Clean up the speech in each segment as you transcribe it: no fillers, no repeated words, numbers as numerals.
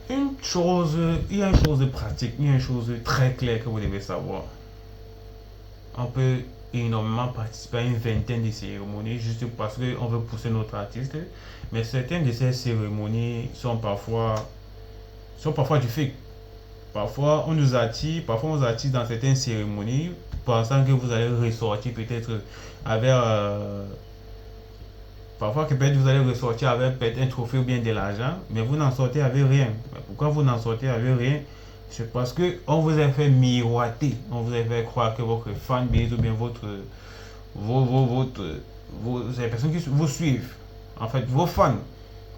Il y a une chose pratique, il y a une chose très claire que vous devez savoir. On peut énormément participer à une vingtaine de cérémonies juste parce qu'on veut pousser notre artiste. Mais certaines de ces cérémonies sont parfois du fake. Parfois on nous attire dans certaines cérémonies pensant que vous allez ressortir peut-être avec parfois que peut-être vous allez ressortir avec peut-être un trophée ou bien de l'argent, mais vous n'en sortez avec rien. Mais pourquoi vous n'en sortez avec rien? C'est parce que on vous a fait miroiter, on vous a fait croire que votre fanbase ou bien les personnes qui vous suivent, en fait vos fans,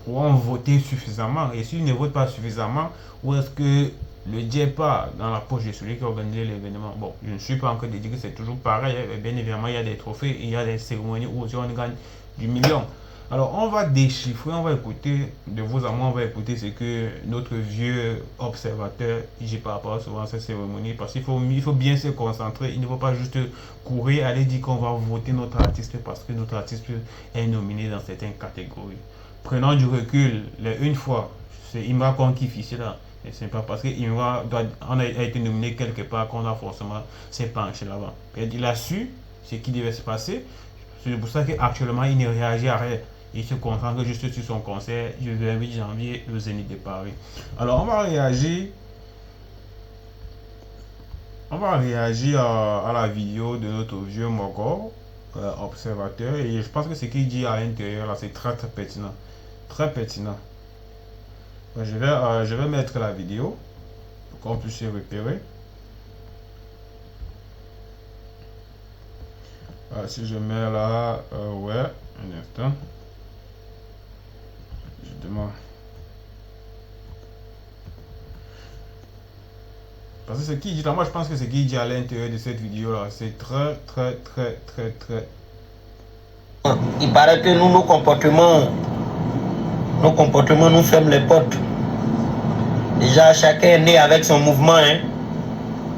pourront voter suffisamment. Et s'ils ne votent pas suffisamment, où est-ce que le dieu part dans la poche de celui qui a organisé l'événement? Bon, je ne suis pas encore de dire que c'est toujours pareil. Bien évidemment, il y a des trophées, il y a des cérémonies où on gagne du million. Alors, on va déchiffrer, on va écouter de vos amours, on va écouter ce que notre vieux observateur dit par rapport souvent à ces cérémonies. Parce il faut bien se concentrer. Il ne faut pas juste courir, aller dire qu'on va voter notre artiste parce que notre artiste est nominé dans certaines catégories. Prenons du recul. Une fois, c'est Imra Kon qui fichait là. Et c'est pas parce qu'Imra a été nominé quelque part qu'on a forcément s'est penché là-bas. Il a su ce qui devait se passer. C'est pour ça qu'actuellement, il ne réagit à rien. Il se concentre juste sur son concert du 28 janvier, le Zénith de Paris. Alors, on va réagir à la vidéo de notre vieux Mogor, observateur. Et je pense que ce qu'il dit à l'intérieur, là, c'est très, très pertinent. Très pertinent. Je vais mettre la vidéo pour qu'on puisse se repérer. Si je mets là, ouais, un instant. Je demande. Parce que ce qu'il dit là, moi je pense que ce qu'il dit à l'intérieur de cette vidéo là, c'est très, très, très, très, très. Il paraît que nous, nos comportements nous ferment les portes. Déjà, chacun est né avec son mouvement. Hein.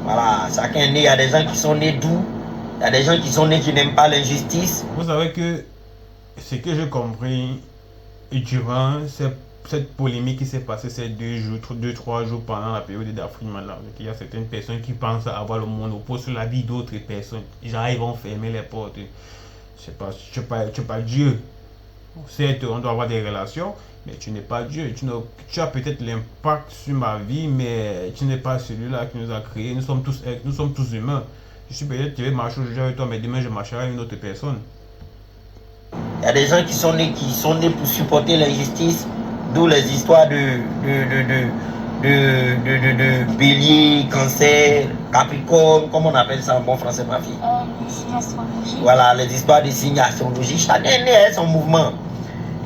Voilà, chacun est né. Il y a des gens qui sont nés doux. Il y a des gens qui sont nés qui n'aiment pas l'injustice. Vous savez que ce que j'ai compris durant cette polémique qui s'est passée ces 2-3 jours pendant la période d'Afrique Malade, il y a certaines personnes qui pensent avoir le monopole sur la vie d'autres personnes. Genre, ils vont fermer les portes. Je ne pas Dieu. Certes, on doit avoir des relations, mais tu n'es pas Dieu. Tu as peut-être l'impact sur ma vie, mais tu n'es pas celui-là qui nous a créés. Nous sommes tous humains. Je vais marcher aujourd'hui avec toi, mais demain je marcherai avec une autre personne. Il y a des gens qui sont nés pour supporter l'injustice, d'où les histoires de bélier, cancer, capricorne, comme on appelle ça en bon français, ma fille. Les signes astrologiques. Voilà, les histoires de signes astrologiques. Chacun est né avec son mouvement.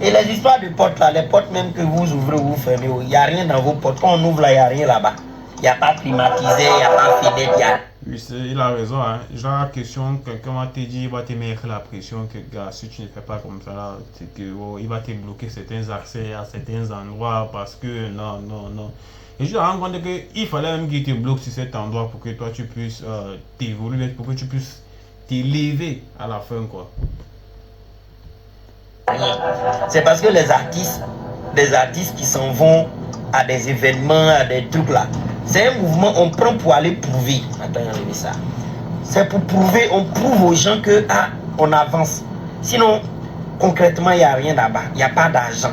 Et les histoires de portes là, les portes même que vous ouvrez ou vous fermez, il n'y a rien dans vos portes. Quand on ouvre là, il n'y a rien là-bas. Il n'y a pas climatisé, il n'y a pas fenêtre, il y a... Oui, il a raison. Hein. Genre, la question, quelqu'un va te dire, il va te mettre la pression que, gars, si tu ne fais pas comme ça, c'est que, oh, il va te bloquer certains accès à certains endroits parce que, non. Et je me rends compte qu'il fallait même qu'il te bloque sur cet endroit pour que toi, tu puisses t'évoluer, pour que tu puisses t'élever à la fin, quoi. C'est parce que les artistes qui s'en vont à des événements, à des trucs là, c'est un mouvement, on prend pour aller prouver. Attends, enlever ça. C'est pour prouver, on prouve aux gens que on avance. Sinon, concrètement, il n'y a rien là-bas. Il n'y a pas d'argent.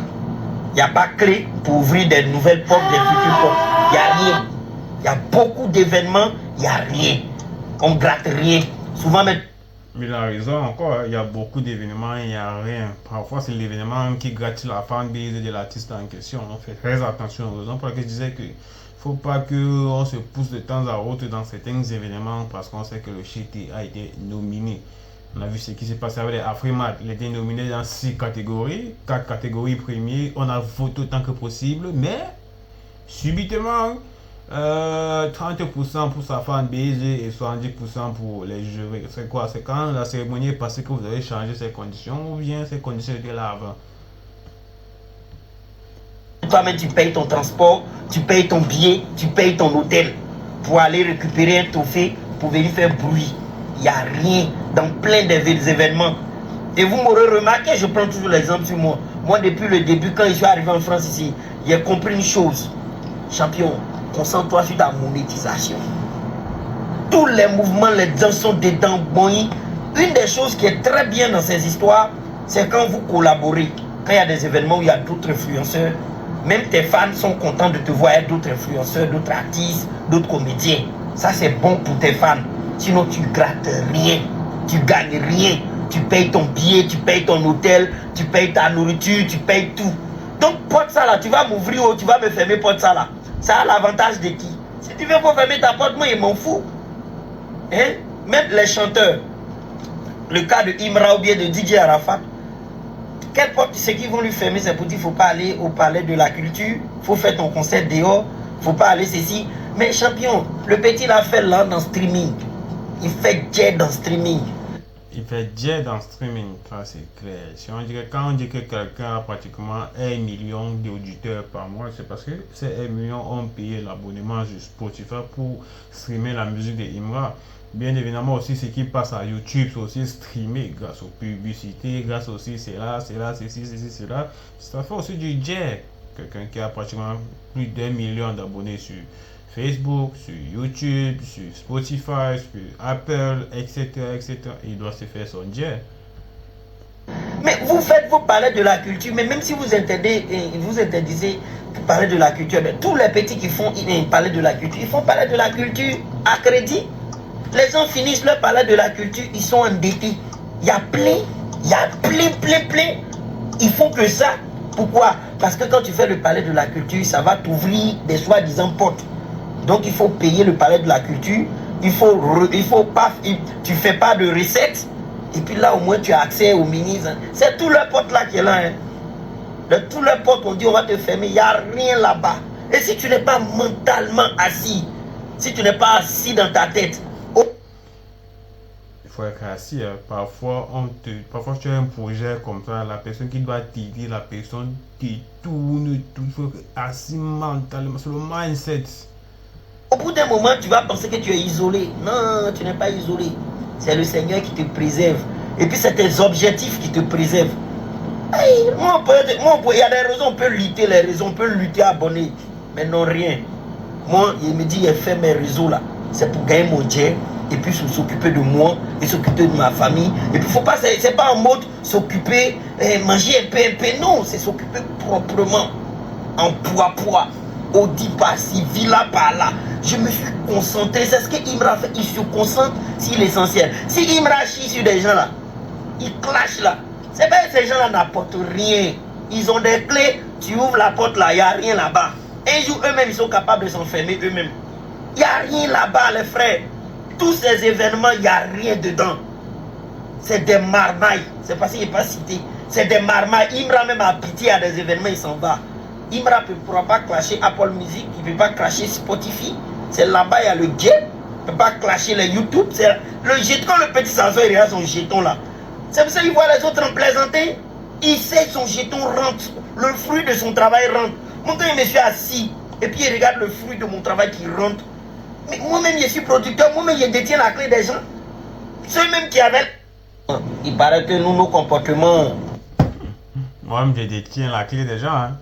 Il n'y a pas clé pour ouvrir des nouvelles portes, des futures portes. Il n'y a rien. Il y a beaucoup d'événements, il n'y a rien. On gratte rien. Souvent, mais il a raison encore, il y a beaucoup d'événements, il n'y a rien. Parfois, c'est l'événement qui gratte la fanbase de l'artiste en question. On fait très attention aux raisons pour lesquelles je disais que faut pas qu'on se pousse de temps à autre dans certains événements parce qu'on sait que le shit a été nominé. On a vu ce qui s'est passé avec les Afrimat. Il a été nominé dans 6 catégories, 4 catégories premières. On a voté autant que possible, mais subitement, 30% pour sa fanbase et 70% pour les jurés. C'est quoi? C'est quand la cérémonie est passée que vous avez changé ces conditions ou bien ces conditions étaient là avant? toi-même tu payes ton transport, tu payes ton billet, tu payes ton hôtel pour aller récupérer un trophée, pour venir faire bruit. Il n'y a rien dans plein d'événements. Et vous m'aurez remarqué, je prends toujours l'exemple sur moi. Moi, depuis le début, quand je suis arrivé en France ici, j'ai compris une chose. Champion, concentre-toi sur ta monétisation. Tous les mouvements, les gens sont dedans. Bon, une des choses qui est très bien dans ces histoires, c'est quand vous collaborez. Quand il y a des événements où il y a d'autres influenceurs, même tes fans sont contents de te voir avec d'autres influenceurs, d'autres artistes, d'autres comédiens. Ça, c'est bon pour tes fans. Sinon, tu grattes rien. Tu gagnes rien. Tu payes ton billet, tu payes ton hôtel, tu payes ta nourriture, tu payes tout. Donc, porte ça là, tu vas m'ouvrir ou tu vas me fermer, porte ça là. Ça a l'avantage de qui? Si tu veux pas fermer ta porte, moi, il m'en fout. Hein? Même les chanteurs, le cas de Imra ou bien de DJ Arafat, quelle porte c'est qu'ils vont lui fermer? C'est pour dire qu'il ne faut pas aller au palais de la culture, il faut faire ton concert dehors, il ne faut pas aller ceci. Mais champion, le petit l'a fait là dans streaming. Il fait jet dans streaming. Il fait jet dans streaming, ça c'est clair. Si on dirait, quand on dit que quelqu'un a pratiquement 1 million d'auditeurs par mois, c'est parce que ces 1 million ont payé l'abonnement sur Spotify pour streamer la musique de Imra. Bien évidemment aussi ce qui passe à YouTube, c'est aussi streamé grâce aux publicités, grâce aussi c'est là, ceci, cela. Ça fait aussi du jet. Quelqu'un qui a pratiquement plus d'1 million d'abonnés sur Facebook, sur YouTube, sur Spotify, sur Apple, etc., il doit se faire son jet. Mais vous faites vos palais de la culture, mais même si vous interdisez de parler de la culture, mais tous les petits qui font palais de la culture, ils font palais de la culture à crédit. Les gens finissent leur palais de la culture, ils sont endettés. Il y a plein. Ils font que ça. Pourquoi? Parce que quand tu fais le palais de la culture, ça va t'ouvrir des soi-disant portes. Donc il faut payer le palais de la culture. Tu fais pas de recettes. Et puis là au moins tu as accès aux ministres. C'est tout le pote là qui est là. Hein. De tous les potes on dit on va te fermer. Il n'y a rien là-bas. Et si tu n'es pas mentalement assis, si tu n'es pas assis dans ta tête. Il faut être assis. Hein. Parfois tu as un projet comme ça. La personne qui doit t'aider, la personne qui tourne tout. Il faut être assis mentalement. C'est le mindset. Au bout d'un moment, tu vas penser que tu es isolé. Non, tu n'es pas isolé. C'est le Seigneur qui te préserve. Et puis, c'est tes objectifs qui te préservent. Hey, il y a des raisons, on peut lutter les raisons, on peut lutter abonner. Mais non, rien. Moi, il me dit, il fait mes réseaux là. C'est pour gagner mon jet. Et puis, s'occuper de moi et s'occuper de ma famille. Et puis, faut pas, c'est pas en mode s'occuper, manger un peu. Non, c'est s'occuper proprement. En poids. Audi par-ci, villa par-là. Je me suis concentré. C'est ce que Imra fait. Il se concentre sur l'essentiel. Si Imra chie sur des gens là, il clash là. C'est bien ces gens là n'apportent rien. Ils ont des clés. Tu ouvres la porte là, il n'y a rien là-bas. Un jour, eux-mêmes, ils sont capables de s'enfermer eux-mêmes. Il n'y a rien là-bas, les frères. Tous ces événements, il n'y a rien dedans. C'est des marmailles. C'est parce qu'il n'est pas cité. C'est des marmailles. Imra même a pitié à des événements, il s'en va. Imra ne pourra pas clasher Apple Music, il ne peut pas clasher Spotify. C'est là-bas, il y a le jet. Il ne peut pas clasher les YouTube. C'est le jeton, le petit Sanson, il a son jeton là. C'est pour ça qu'il voit les autres en plaisanter. Il sait son jeton rentre. Le fruit de son travail rentre. Moi, quand je me suis assis, et puis il regarde le fruit de mon travail qui rentre. Mais moi-même, je suis producteur. Moi-même, je détiens la clé des gens. Ceux-mêmes qui avaient... Il paraît que nous, nos comportements... Moi-même, je détiens la clé des gens. Hein.